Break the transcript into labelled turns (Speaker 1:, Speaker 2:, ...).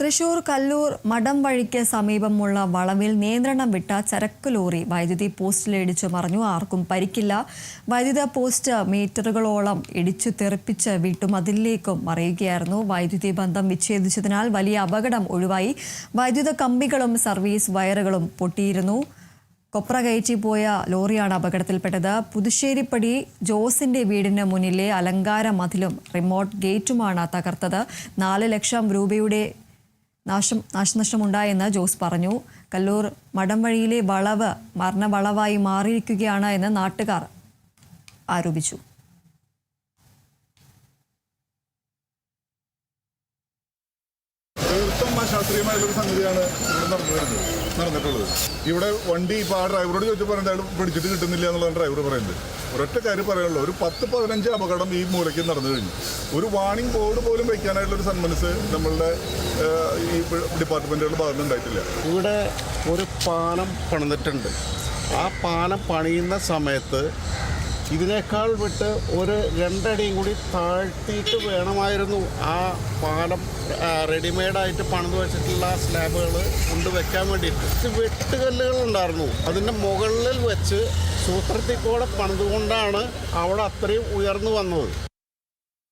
Speaker 1: തൃശൂർ കല്ലൂർ മഠം വഴിക്ക് സമീപമുള്ള വളവിൽ നിയന്ത്രണം വിട്ട ചരക്ക് ലോറി വൈദ്യുതി പോസ്റ്റിലിടിച്ചു മറിഞ്ഞു. ആർക്കും പരിക്കില്ല. വൈദ്യുത പോസ്റ്റ് മീറ്ററുകളോളം ഇടിച്ചു തെറിപ്പിച്ച് വീട്ടുമതിലിലേക്കും മറിയുകയായിരുന്നു. വൈദ്യുതി ബന്ധം വിച്ഛേദിച്ചതിനാൽ വലിയ അപകടം ഒഴിവായി. വൈദ്യുത കമ്പികളും സർവീസ് വയറുകളും പൊട്ടിയിരുന്നു. കൊപ്ര കയറ്റി പോയ ലോറിയാണ് അപകടത്തിൽപ്പെട്ടത്. പുതുശ്ശേരിപ്പടി ജോസിന്റെ വീടിന് മുന്നിലെ അലങ്കാര മതിലും റിമോട്ട് ഗേറ്റുമാണ് തകർത്തത്. 4 ലക്ഷം രൂപയുടെ നാശനഷ്ടമുണ്ടായെന്ന് ജോസ് പറഞ്ഞു. കല്ലൂർ മഠം വഴിയിലെ വളവ് മരണവളവായി മാറിയിരിക്കുകയാണ് എന്ന് നാട്ടുകാർ ആരോപിച്ചു.
Speaker 2: ശാസ്ത്രീയമായിട്ടുള്ള സംഗതിയാണ് നടന്നിട്ടുള്ളത്. ഇവിടെ വണ്ടി ഇപ്പോൾ ആ ഡ്രൈവറോട് ചോദിച്ചപ്പോൾ എന്തായാലും പിടിച്ചിട്ട് കിട്ടുന്നില്ല എന്നുള്ളതാണ് ഡ്രൈവർ പറയുന്നത്. ഒരൊറ്റ കാര്യം പറയാനുള്ളൂ, ഒരു 10-15 അപകടം ഈ മൂലയ്ക്ക് നടന്നു കഴിഞ്ഞു. ഒരു വാർണിംഗ് ബോർഡ് പോലും വയ്ക്കാനായിട്ടുള്ളൊരു സന്മനസ് നമ്മളുടെ ഈ ഡിപ്പാർട്ട്മെൻറ്റുകളുടെ ഭാഗത്ത് ഉണ്ടായിട്ടില്ല.
Speaker 3: ഇവിടെ ഒരു പാലം പണിതിട്ടുണ്ട്. ആ പാലം പണിയുന്ന സമയത്ത് ഇതിനേക്കാൾ വിട്ട് ഒരു 2 അടിയും കൂടി താഴ്ത്തിയിട്ട് വേണമായിരുന്നു ആ പാലം റെഡിമെയ്ഡായിട്ട് പണിത് വെച്ചിട്ടുള്ള സ്ലാബുകൾ കൊണ്ടുവയ്ക്കാൻ വേണ്ടിയിട്ട്. വെട്ടുകല്ലുകളുണ്ടായിരുന്നു. അതിൻ്റെ മുകളിൽ വെച്ച് സൂത്രത്തിൽ കൂടെ പണിതുകൊണ്ടാണ് അവിടെ അത്രയും ഉയർന്നു വന്നത്.